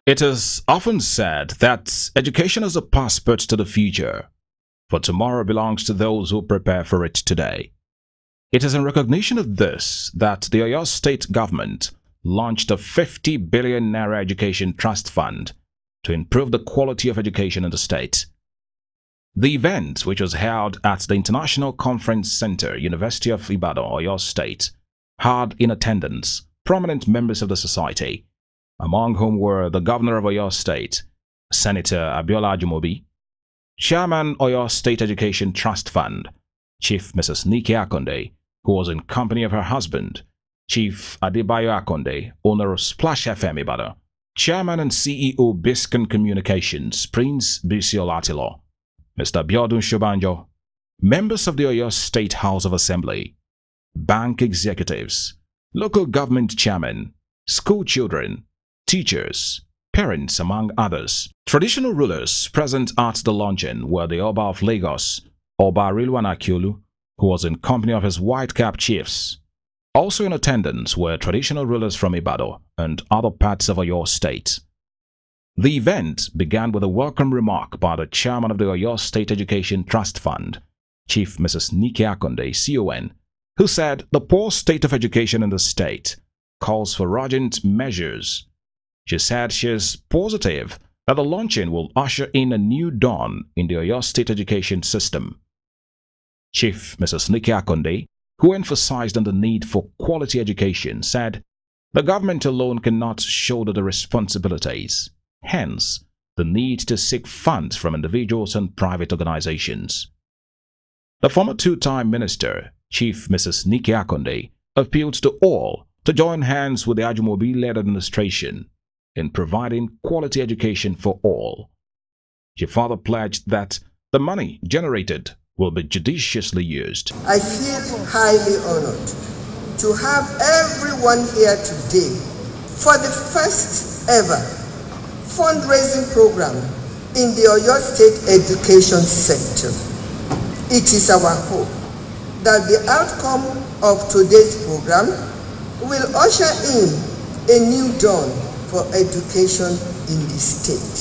It is often said that education is a passport to the future, for tomorrow belongs to those who prepare for it today. It is in recognition of this that the Oyo State government launched a 50 billion Naira education trust fund to improve the quality of education in the state. The event, which was held at the International Conference Center, University of Ibadan, Oyo State, had in attendance prominent members of the society, among whom were the Governor of Oyo State, Senator Abiola Ajumobi, Chairman Oyo State Education Trust Fund, Chief Mrs. Nike Akonde, who was in company of her husband, Chief Adebayo Akonde, owner of Splash FM Ibadan, Chairman and CEO Biscan Communications, Prince Bisi Olatilo, Mr. Biodun Shobanjo, members of the Oyo State House of Assembly, bank executives, local government chairmen, school children, teachers, parents, among others. Traditional rulers present at the luncheon were the Oba of Lagos, Oba Rilwan Akiolu, who was in company of his white-cap chiefs. Also in attendance were traditional rulers from Ibadan and other parts of Oyo State. The event began with a welcome remark by the chairman of the Oyo State Education Trust Fund, Chief Mrs. Nike Akonde, CON, who said the poor state of education in the state calls for urgent measures. She said she is positive that the launching will usher in a new dawn in the Oyo State education system. Chief Mrs. Nike Akonde, who emphasized on the need for quality education, said the government alone cannot shoulder the responsibilities, hence the need to seek funds from individuals and private organizations. The former two-time minister, Chief Mrs. Nike Akonde, appealed to all to join hands with the Ajumobi-led administration in providing quality education for all. She further pledged that the money generated will be judiciously used. I feel highly honored to have everyone here today for the first ever fundraising program in the Oyo State education sector. It is our hope that the outcome of today's program will usher in a new dawn for education in the state.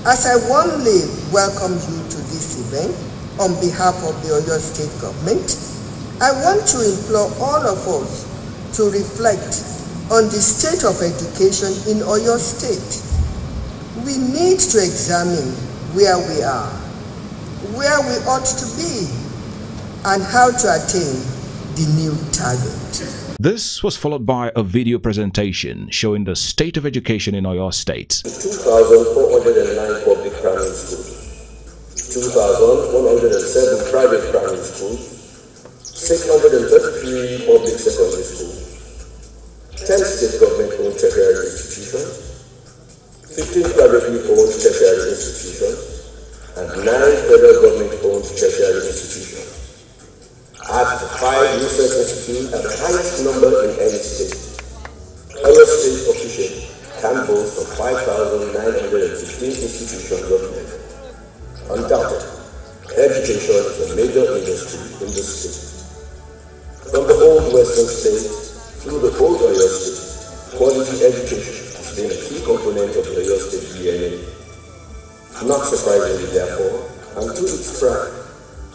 As I warmly welcome you to this event on behalf of the Oyo State government, I want to implore all of us to reflect on the state of education in Oyo State. We need to examine where we are, where we ought to be, and how to attain the new target. This was followed by a video presentation showing the state of education in Oyo State. 2,409 public primary schools, 2,107 private primary schools, 633 public secondary schools, 10 state government-owned tertiary institutions, 15 privately owned tertiary institutions, and 9 federal government-owned tertiary institutions. At the 5 research institutes at the highest number in any state, Oyo State officially can boast of 5,915 institutions government. Undoubtedly, education is a major industry in the state. From the old western state through the old Oyo State, quality education has been a key component of the Oyo State DNA. Not surprisingly, therefore, and to its pride,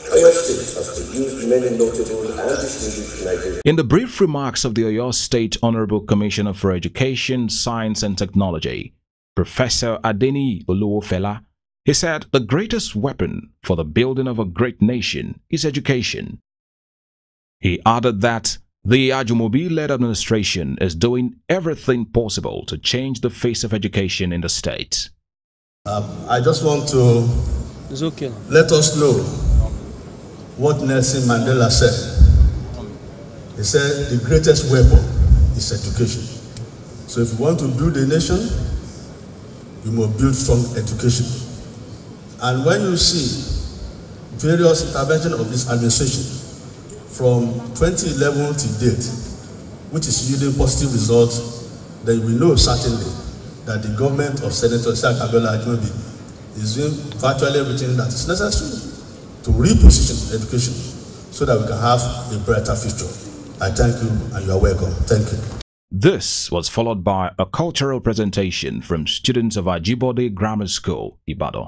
Oyo State has produced many notable and distinguished Nigerians. In the brief remarks of the Oyo State Honorable Commissioner for Education, Science and Technology, Professor Adeni Oluwofela, he said the greatest weapon for the building of a great nation is education. He added that the Ajumobi-led administration is doing everything possible to change the face of education in the state. I just want to let us know what Nelson Mandela said. He said the greatest weapon is education. So if you want to build a nation, you must build strong education. And when you see various interventions of this administration from 2011 to date, which is yielding positive results, then we know certainly that the government of Senator Abiola Ajumobi is doing virtually everything that is necessary to reposition education so that we can have a brighter future. I thank you and you are welcome. Thank you. This was followed by a cultural presentation from students of Ajibode Grammar School, Ibadan.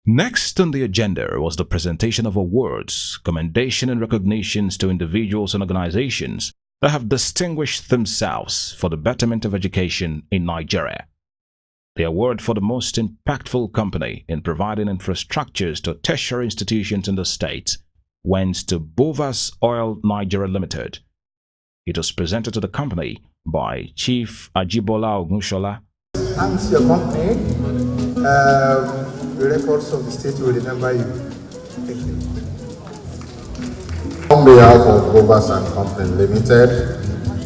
Next on the agenda was the presentation of awards, commendation and recognitions to individuals and organizations that have distinguished themselves for the betterment of education in Nigeria. The award for the most impactful company in providing infrastructures to tertiary institutions in the state went to Bovas Oil Nigeria Limited. It was presented to the company by Chief Ajibola Ogunshola. Thanks your company. The records of the state will remember you. Thank you. On behalf of Bovas and Company Limited,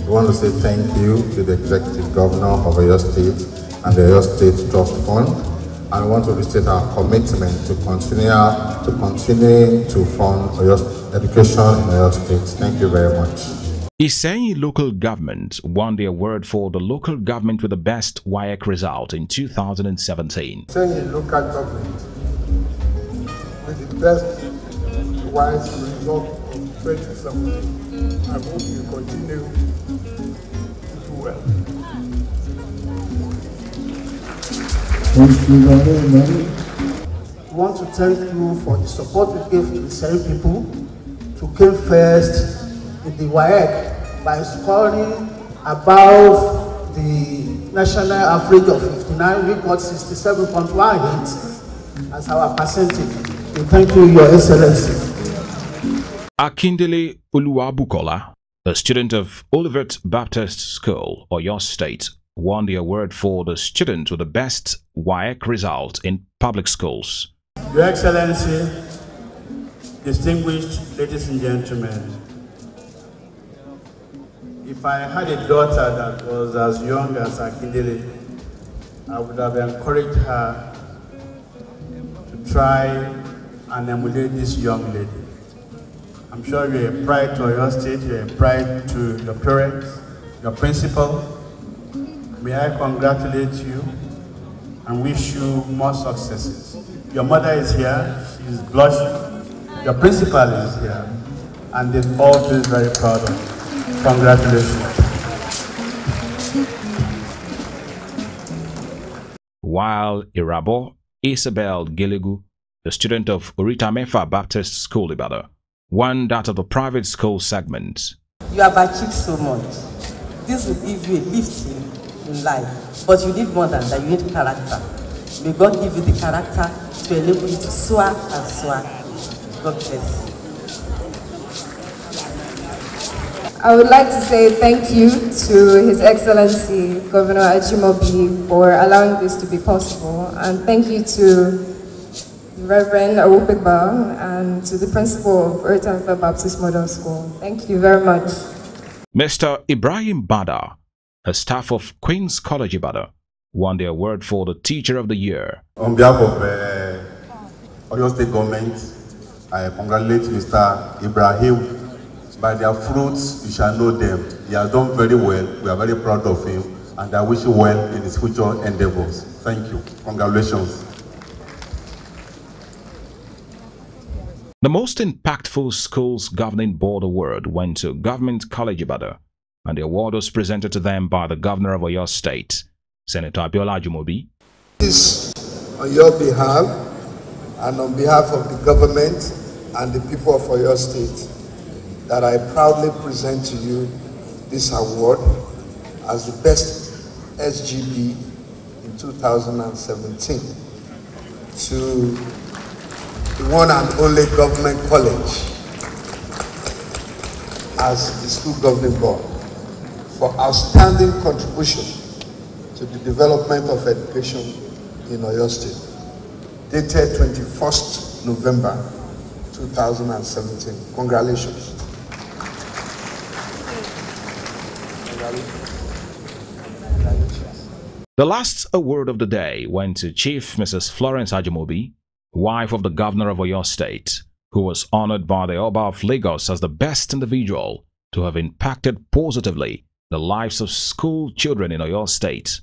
we want to say thank you to the Executive Governor of Oyo State and the Oyo State Trust Fund, and we want to restate our commitment to continue to fund education in Oyo State. Thank you very much. Iseyin local government won the award for the local government with the best WAEC result in 2017. Iseyin local government with the best WAEC result of 2017. I hope you continue to do well. Thank you very much. We want to thank you for the support we gave to the Iseyin people to come first in the WAEC by scoring above the national average of 59. We got 67.18 as our percentage. We thank you, Your Excellency. Akindele Uluwabukola, a student of Olivet Baptist School, Oyo State, won the award for the student with the best WAEC result in public schools. Your Excellency, distinguished ladies and gentlemen, if I had a daughter that was as young as Akindele, I would have encouraged her to try and emulate this young lady. I'm sure you're a pride to your state, you're a pride to your parents, your principal. May I congratulate you and wish you more successes. Your mother is here, she's blushing. Your principal is here, and they all feel very proud of you. Congratulations. While Irabo Isabel Gilegu, the student of Oritamefa Baptist School, Ibadan, won that of the private school segment. You have achieved so much. This will give you a lift in life, but you need more than that. You need character. May God give you the character to enable you to soar and soar. God bless you. I would like to say thank you to His Excellency Governor Ajimobi for allowing this to be possible, and thank you to Reverend Awopegba and to the principal of Oritamefa Baptist Model School. Thank you very much. Mr. Ibrahim Bada, a staff of Queen's College Ibadan, won the award for the Teacher of the Year. On behalf of Oyo State Government, I congratulate Mr. Ibrahim. By their fruits, you shall know them. He has done very well. We are very proud of him, and I wish you well in his future endeavors. Thank you. Congratulations. The most impactful schools governing board award went to Government College Ibadan, and the award was presented to them by the Governor of Oyo State, Senator Abiola Ajumobi. This on your behalf and on behalf of the government and the people of Oyo State that I proudly present to you this award as the best SGB in 2017 to the one and only government college as the school governing board for outstanding contribution to the development of education in Oyo State, dated 21st November 2017. Congratulations. The last award of the day went to Chief Mrs. Florence Ajimobi, wife of the Governor of Oyo State, who was honored by the Oba of Lagos as the best individual to have impacted positively the lives of school children in Oyo State.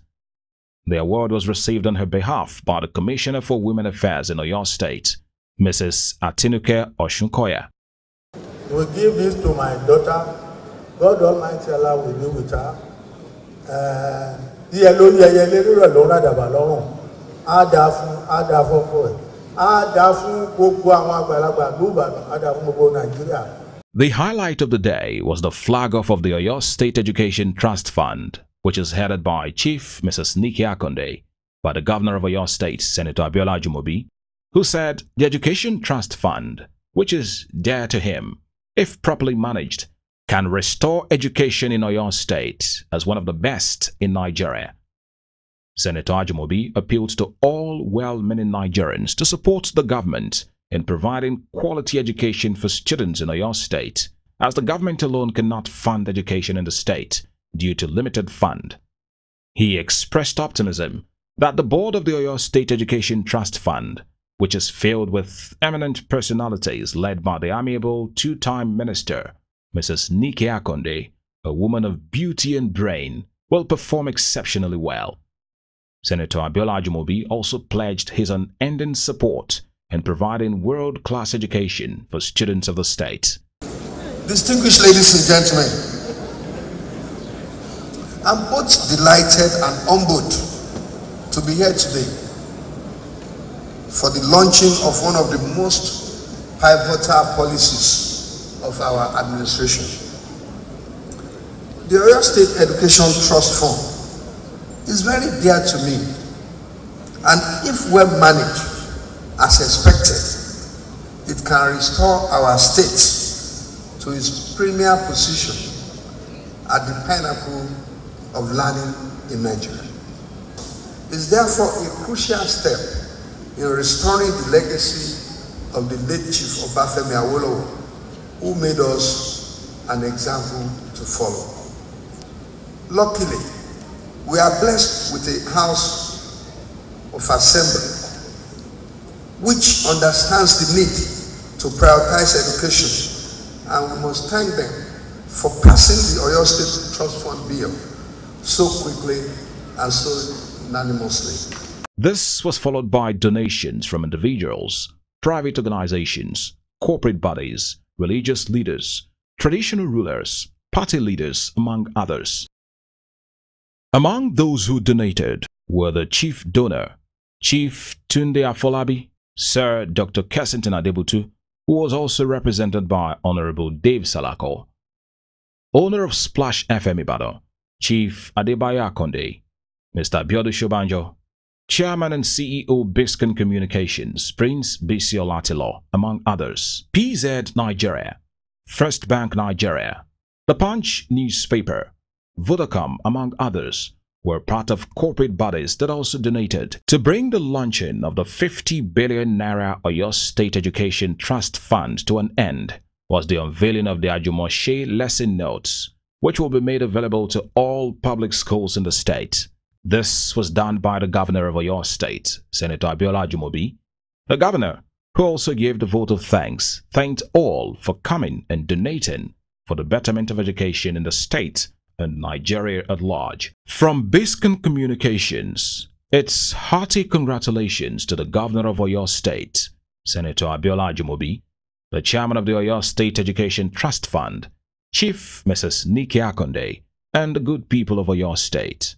The award was received on her behalf by the Commissioner for Women Affairs in Oyo State, Mrs. Atinuke Oshunkoya. We give this to my daughter. God Almighty Allah will be with her. The highlight of the day was the flag-off of the Oyo State Education Trust Fund, which is headed by Chief Mrs. Nike Akonde, by the Governor of Oyo State, Senator Abiola Ajimobi, who said the Education Trust Fund, which is dear to him, if properly managed, can restore education in Oyo State as one of the best in Nigeria. Senator Ajimobi appealed to all well-meaning Nigerians to support the government in providing quality education for students in Oyo State, as the government alone cannot fund education in the state due to limited fund. He expressed optimism that the board of the Oyo State Education Trust Fund, which is filled with eminent personalities led by the amiable two-time minister, Mrs. Nike Akonde, a woman of beauty and brain, will perform exceptionally well. Senator Abiola Ajimobi also pledged his unending support in providing world-class education for students of the state. Distinguished ladies and gentlemen, I'm both delighted and humbled to be here today for the launching of one of the most pivotal policies of our administration. The Oyo State Education Trust Fund is very dear to me, and if well managed as expected, it can restore our state to its premier position at the pinnacle of learning in Nigeria. It's therefore a crucial step in restoring the legacy of the late Chief Obafemi Awolowo, who made us an example to follow. Luckily, we are blessed with a House of Assembly which understands the need to prioritize education, and we must thank them for passing the Oyo State Trust Fund bill so quickly and so unanimously. This was followed by donations from individuals, private organizations, corporate bodies, religious leaders, traditional rulers, party leaders, among others. Among those who donated were the chief donor, Chief Tunde Afolabi, Sir Dr. Kessington Adebutu, who was also represented by Honorable Dave Salako, owner of Splash FM Ibadan, Chief Adebayo Akonde, Mr. Biodu Shobanjo, Chairman and CEO Biscan Communications, Prince Bisi Olatilo, among others, PZ Nigeria, First Bank Nigeria, The Punch newspaper, Vodacom, among others, were part of corporate bodies that also donated. To bring the launching of the 50 billion Naira Oyo State Education Trust Fund to an end was the unveiling of the Ajumoshe lesson notes, which will be made available to all public schools in the state. This was done by the Governor of Oyo State, Senator Abiola Ajimobi. The Governor, who also gave the vote of thanks, thanked all for coming and donating for the betterment of education in the state and Nigeria at large. From Biscan Communications, it's hearty congratulations to the Governor of Oyo State, Senator Abiola Ajimobi, the Chairman of the Oyo State Education Trust Fund, Chief Mrs. Nike Akonde, and the good people of Oyo State.